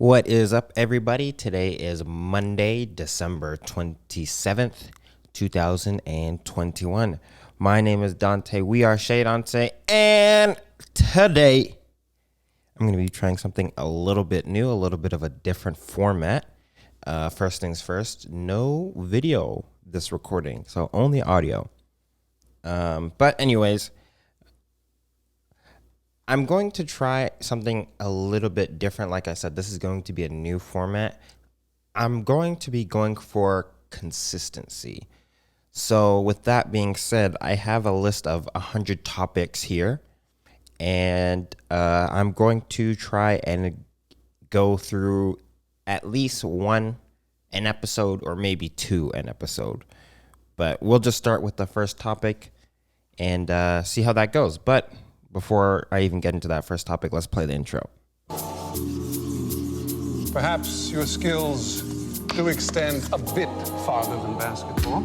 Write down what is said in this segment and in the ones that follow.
What is up, everybody? Today is Monday, December 27th, 2021. My name is Dante. We are 𝓟There Dante, and today I'm going to be trying something a little bit new, a little bit of a different format. First things first, no video this recording, so only audio. But anyways, I'm going to try something a little bit different. Like I said, this is going to be a new format. I'm going to be going for consistency. So with that being said, I have a list of 100 topics here, and I'm going to try and go through at least one an episode or maybe two an episode. But we'll just start with the first topic and see how that goes. But before I even get into that first topic, let's play the intro. Perhaps your skills do extend a bit farther than basketball.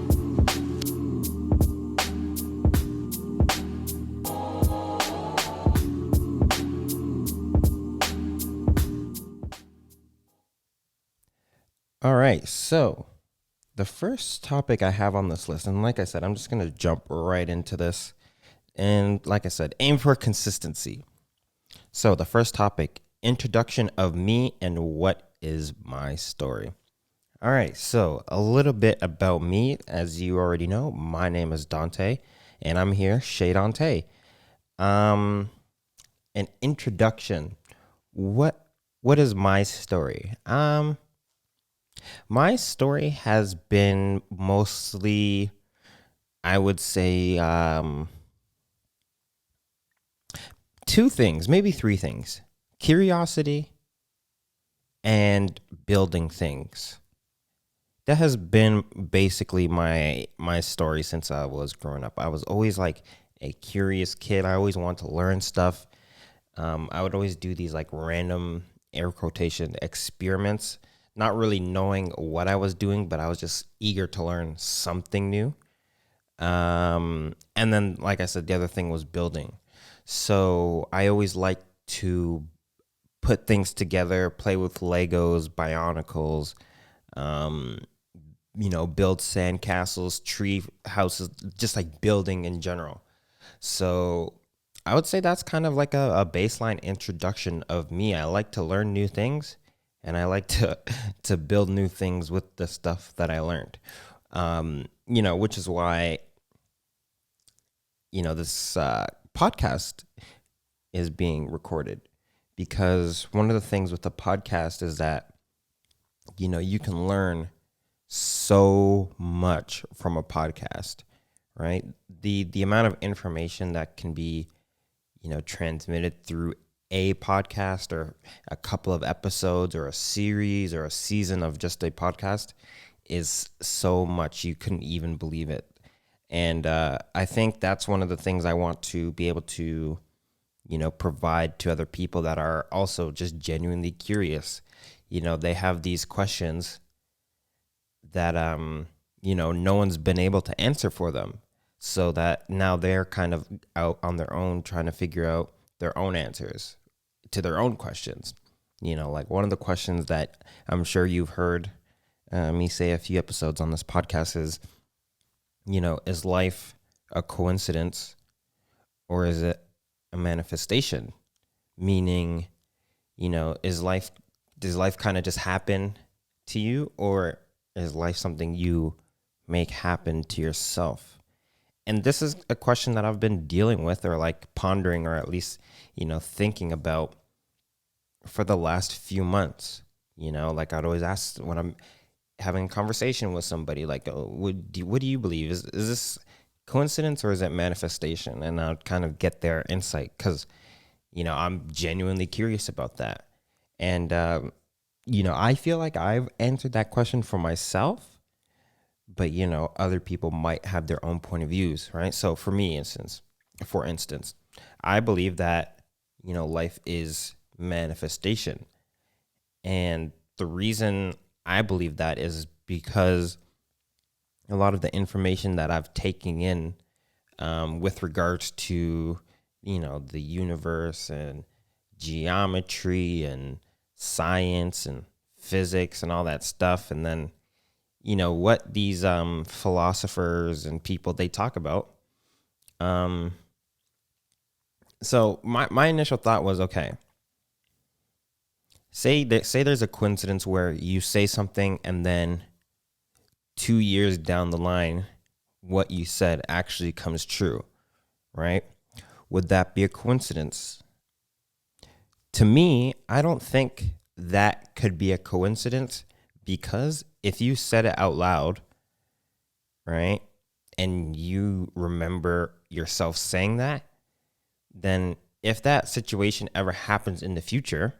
All right, so the first topic I have on this list, and like I said, I'm just going to jump right into this. And like I said, aim for consistency. So the first topic, introduction of me and what is my story. All right, so a little bit about me. As you already know, my name is Dante, and I'm here, 𝓟There Dante. An introduction. What is my story? My story has been mostly, I would say, two things, maybe three things: curiosity and building things. That has been basically my story since I was growing up. I was always like a curious kid. I always wanted to learn stuff. I would always do these like random air quotation experiments, not really knowing what I was doing, but I was just eager to learn something new. And then, like I said, the other thing was building. So I always like to put things together, play with Legos, Bionicles, build sand castles, tree houses, just like building in general. So I would say that's kind of like a baseline introduction of me. I like to learn new things, and I like to build new things with the stuff that I learned. Which is why, this podcast is being recorded, because one of the things with the podcast is that, you can learn so much from a podcast, right? The amount of information that can be, transmitted through a podcast or a couple of episodes or a series or a season of just a podcast is so much you couldn't even believe it. And I think that's one of the things I want to be able to, provide to other people that are also just genuinely curious. They have these questions that, no one's been able to answer for them. So that now they're kind of out on their own trying to figure out their own answers to their own questions. Like one of the questions that I'm sure you've heard me say a few episodes on this podcast is, is life a coincidence or is it a manifestation? Meaning, does life kind of just happen to you, or is life something you make happen to yourself? And this is a question that I've been dealing with, or like pondering, or at least, thinking about for the last few months. Like I'd always ask when I'm having a conversation with somebody, like, what do you believe? Is this coincidence or is it manifestation? And I'd kind of get their insight because, I'm genuinely curious about that. And, I feel like I've answered that question for myself, but, other people might have their own point of views, right? So for instance, I believe that, life is manifestation. And the reason I believe that is because a lot of the information that I've taken in with regards to, the universe and geometry and science and physics and all that stuff. And then, what these philosophers and people, they talk about. So my initial thought was, okay, say there's a coincidence where you say something and then 2 years down the line, what you said actually comes true, right? Would that be a coincidence? To me, I don't think that could be a coincidence, because if you said it out loud, right, and you remember yourself saying that, then if that situation ever happens in the future,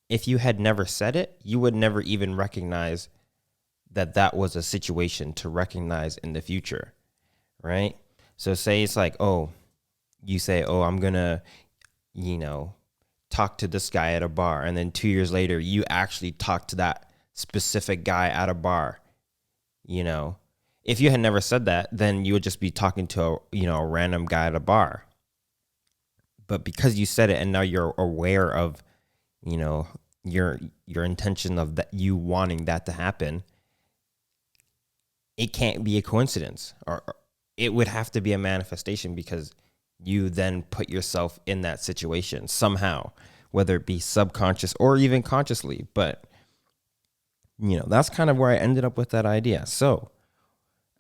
if you had never said it, you would never even recognize that was a situation to recognize in the future, right? So say it's like, oh, you say, oh, I'm going to, talk to this guy at a bar. And then 2 years later, you actually talk to that specific guy at a bar. If you had never said that, then you would just be talking to a random guy at a bar. But because you said it and now you're aware of, your intention of that, you wanting that to happen, it can't be a coincidence, or it would have to be a manifestation, because you then put yourself in that situation somehow, whether it be subconscious or even consciously. But, that's kind of where I ended up with that idea. So,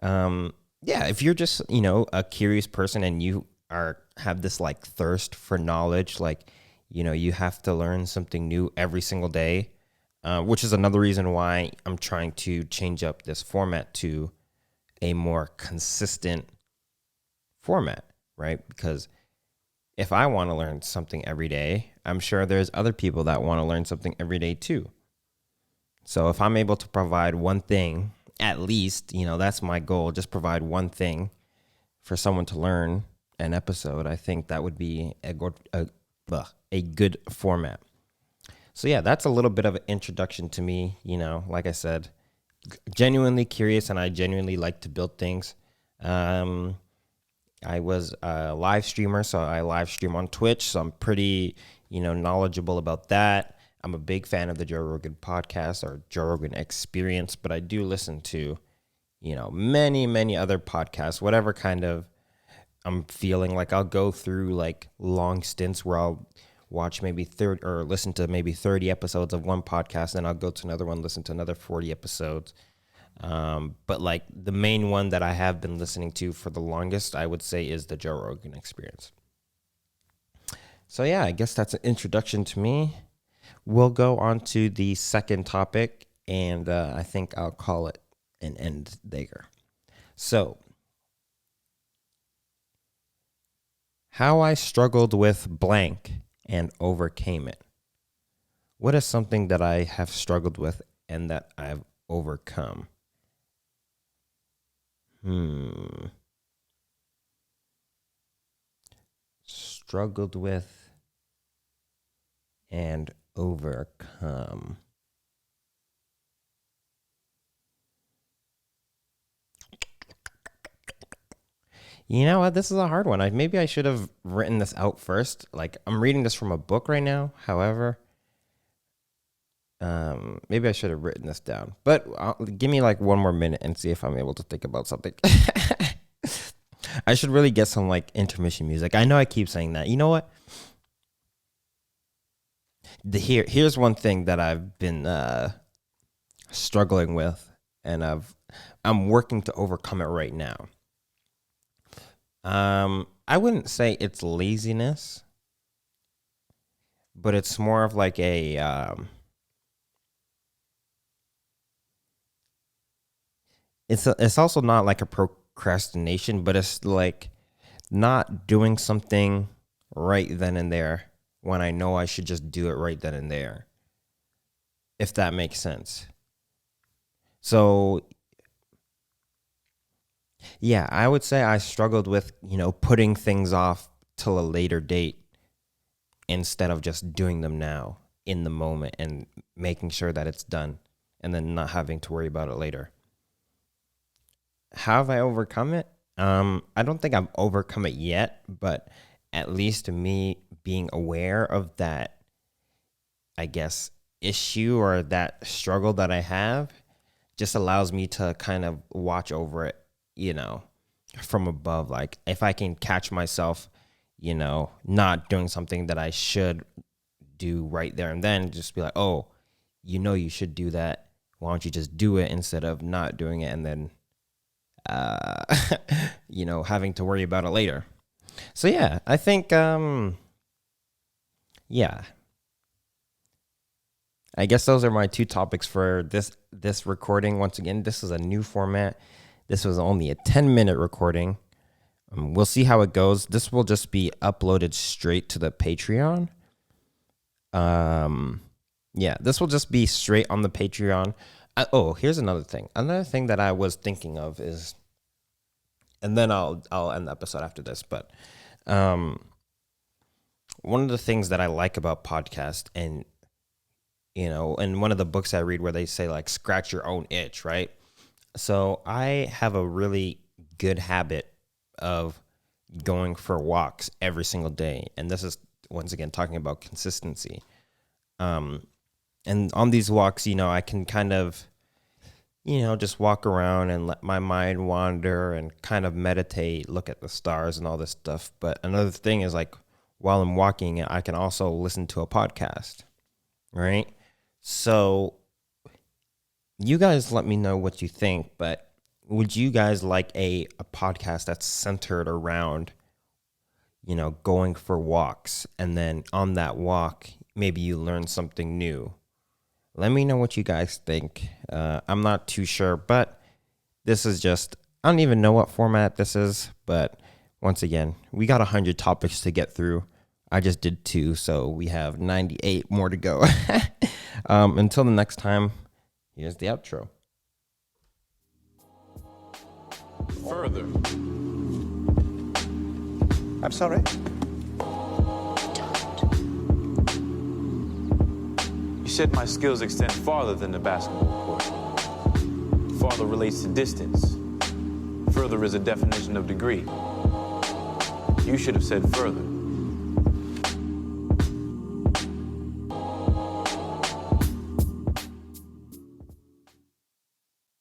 if you're just, a curious person and you have this like thirst for knowledge, like, you have to learn something new every single day, which is another reason why I'm trying to change up this format to a more consistent format, right? Because if I want to learn something every day, I'm sure there's other people that want to learn something every day too. So if I'm able to provide one thing, at least, that's my goal, just provide one thing for someone to learn an episode, I think that would be a good format. So yeah, that's a little bit of an introduction to me. Like I said, genuinely curious, and I genuinely like to build things. I was a live streamer, so I live stream on Twitch, so I'm pretty, knowledgeable about that. I'm a big fan of the Joe Rogan podcast or Joe Rogan Experience, but I do listen to, many, many other podcasts, whatever kind of I'm feeling like. I'll go through like long stints where I'll watch maybe 30 or listen to maybe 30 episodes of one podcast, then I'll go to another one, listen to another 40 episodes. But like the main one that I have been listening to for the longest, I would say, is the Joe Rogan Experience. So yeah, I guess that's an introduction to me. We'll go on to the second topic, and I think I'll call it an end there. So, how I struggled with blank and overcame it. What is something that I have struggled with and that I've overcome? Struggled with and overcome. You know what? This is a hard one. Maybe I should have written this out first. Like, I'm reading this from a book right now. However, maybe I should have written this down. But give me like one more minute and see if I'm able to think about something. I should really get some like intermission music. I know I keep saying that. You know what? Here's one thing that I've been struggling with, and I'm working to overcome it right now. I wouldn't say it's laziness, but it's more of like it's also not like a procrastination, but it's like not doing something right then and there when I know I should just do it right then and there, if that makes sense. So yeah, I would say I struggled with, putting things off till a later date instead of just doing them now in the moment and making sure that it's done and then not having to worry about it later. How have I overcome it? I don't think I've overcome it yet, but at least me being aware of that, I guess, issue or that struggle that I have just allows me to kind of watch over it, from above. Like if I can catch myself, not doing something that I should do right there and then, just be like, oh, you should do that. Why don't you just do it instead of not doing it and then, having to worry about it later. So yeah, I think, yeah. I guess those are my two topics for this recording. Once again, this is a new format. This was only a 10-minute recording. We'll see how it goes. This will just be uploaded straight to the Patreon. Yeah, this will just be straight on the Patreon. Here's another thing. Another thing that I was thinking of is, and then I'll end the episode after this, but one of the things that I like about podcasts, and in one of the books I read where they say like scratch your own itch, right? So I have a really good habit of going for walks every single day, and this is once again talking about consistency. And on these walks, I can kind of, just walk around and let my mind wander and kind of meditate, look at the stars and all this stuff. But another thing is, like, while I'm walking, I can also listen to a podcast, right? So you guys let me know what you think, but would you guys like a podcast that's centered around, going for walks, and then on that walk, maybe you learn something new? Let me know what you guys think. I'm not too sure, but this is just, I don't even know what format this is, but once again, we got 100 topics to get through. I just did 2, so we have 98 more to go. Until the next time, here's the outro. Further. I'm sorry. You said my skills extend farther than the basketball court. Farther relates to distance. Further is a definition of degree. You should have said further.